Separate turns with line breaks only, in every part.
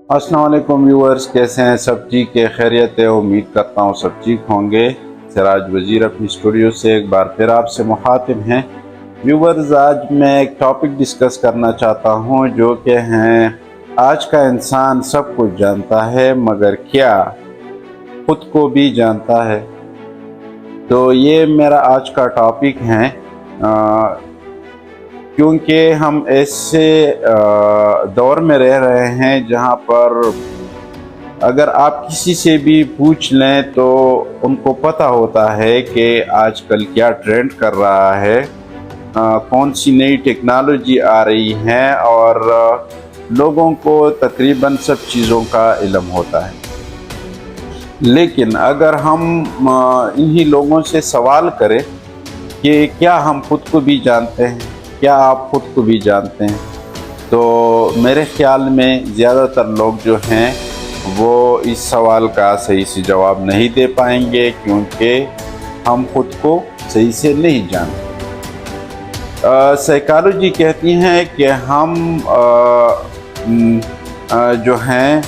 अस्सलाम वालेकुम व्यूअर्स, कैसे हैं? सब ठीक है, खैरियत है। उम्मीद करता हूँ सब ठीक होंगे। सिराज वज़ीर अपनी स्टूडियो से एक बार फिर आपसे मुखातिब हैं। व्यूअर्स, आज मैं एक टॉपिक डिस्कस करना चाहता हूँ जो कि हैं, आज का इंसान सब कुछ जानता है मगर क्या खुद को भी जानता है? तो ये मेरा आज का टॉपिक है, क्योंकि हम ऐसे दौर में रह रहे हैं जहाँ पर अगर आप किसी से भी पूछ लें तो उनको पता होता है कि आजकल क्या ट्रेंड कर रहा है, कौन सी नई टेक्नोलॉजी आ रही है, और लोगों को तकरीबन सब चीज़ों का इल्म होता है। लेकिन अगर हम इन्हीं लोगों से सवाल करें कि क्या हम खुद को भी जानते हैं, क्या आप खुद को भी जानते हैं, तो मेरे ख्याल में ज़्यादातर लोग जो हैं वो इस सवाल का सही से जवाब नहीं दे पाएंगे, क्योंकि हम खुद को सही से नहीं जानते। साइकोलॉजी कहती है कि हम जो हैं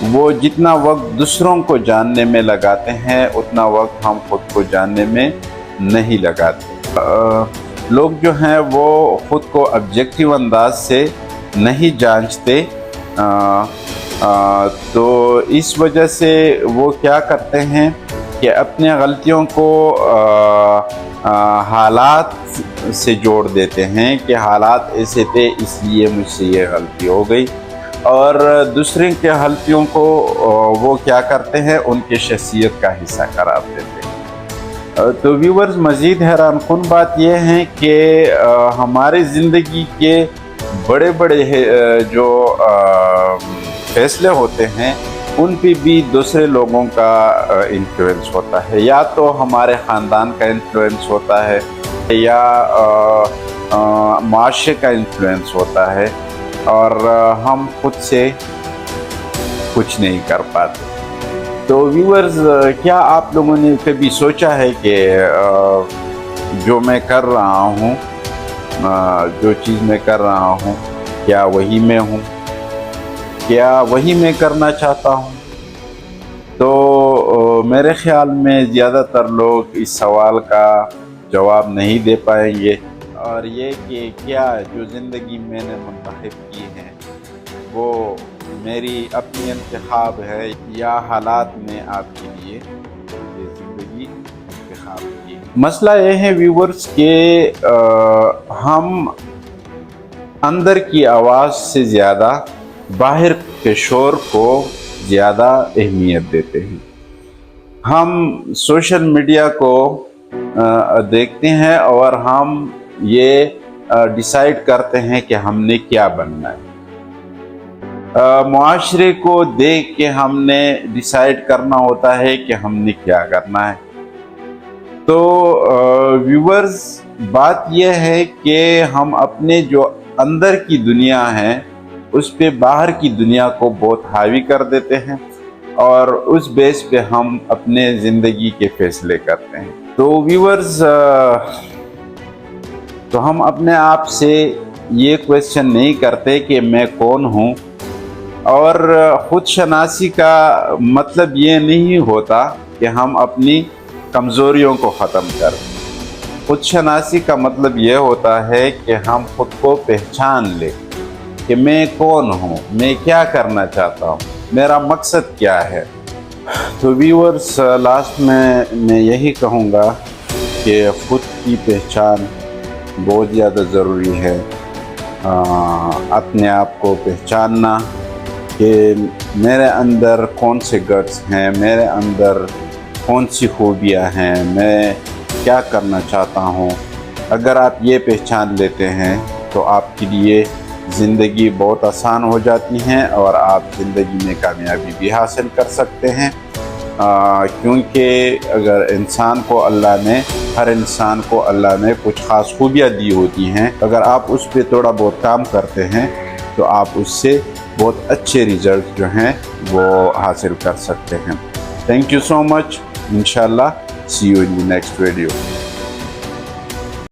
वो जितना वक्त दूसरों को जानने में लगाते हैं उतना वक्त हम खुद को जानने में नहीं लगाते। लोग जो हैं वो खुद को ऑब्जेक्टिव अंदाज से नहीं जांचते, तो इस वजह से वो क्या करते हैं कि अपने गलतियों को हालात से जोड़ देते हैं कि हालात ऐसे थे इसलिए मुझसे ये गलती हो गई, और दूसरे के गलतियों को वो क्या करते हैं, उनके शख्सियत का हिस्सा करार देते हैं। तो व्यूअर्स, मज़ीद हैरानकुन बात यह है कि हमारे ज़िंदगी के बड़े बड़े जो फैसले होते हैं उन पे भी दूसरे लोगों का इन्फ्लुएंस होता है। या तो हमारे ख़ानदान का इन्फ्लुएंस होता है या माशरे का इन्फ्लुएंस होता है, और हम खुद से कुछ नहीं कर पाते। तो व्यूअर्स, क्या आप लोगों ने कभी सोचा है कि जो मैं कर रहा हूँ, जो चीज़ मैं कर रहा हूँ, क्या वही मैं हूँ? क्या वही मैं करना चाहता हूँ? तो मेरे ख्याल में ज़्यादातर लोग इस सवाल का जवाब नहीं दे पाएंगे, और ये कि क्या जो ज़िंदगी मैंने मुंतखब की है वो मेरी अपनी इंतखाब है या हालात ने आपके लिए ये ज़िंदगी इंतखाब की है। मसला ये है व्यूअर्स कि हम अंदर की आवाज़ से ज़्यादा बाहर के शोर को ज़्यादा अहमियत देते हैं। हम सोशल मीडिया को देखते हैं और हम ये डिसाइड करते हैं कि हमने क्या बनना है। मुआशरे को देख के हमने डिसाइड करना होता है कि हमने क्या करना है। तो व्यूअर्स, बात यह है कि हम अपने जो अंदर की दुनिया है उस पे बाहर की दुनिया को बहुत हावी कर देते हैं, और उस बेस पे हम अपने ज़िंदगी के फैसले करते हैं। तो व्यूअर्स, तो हम अपने आप से ये क्वेश्चन नहीं करते कि मैं कौन हूँ, और खुद शनासी का मतलब ये नहीं होता कि हम अपनी कमज़ोरियों को ख़त्म करें। खुद शनासी का मतलब ये होता है कि हम खुद को पहचान लें कि मैं कौन हूँ, मैं क्या करना चाहता हूँ, मेरा मकसद क्या है। तो व्यूअर्स, लास्ट में मैं यही कहूँगा कि खुद की पहचान बहुत ज़्यादा ज़रूरी है। अपने आप को पहचानना कि मेरे अंदर कौन से गट्स हैं, मेरे अंदर कौन सी खूबियाँ हैं, मैं क्या करना चाहता हूँ। अगर आप ये पहचान लेते हैं तो आपके लिए ज़िंदगी बहुत आसान हो जाती है, और आप ज़िंदगी में कामयाबी भी हासिल कर सकते हैं, क्योंकि अगर इंसान को हर इंसान को अल्लाह ने कुछ ख़ास खूबियाँ दी होती हैं। अगर आप उस पर थोड़ा बहुत काम करते हैं तो आप उससे बहुत अच्छे रिज़ल्ट जो हैं वो हासिल कर सकते हैं। Thank you so much. इंशाल्लाह see you in the next video.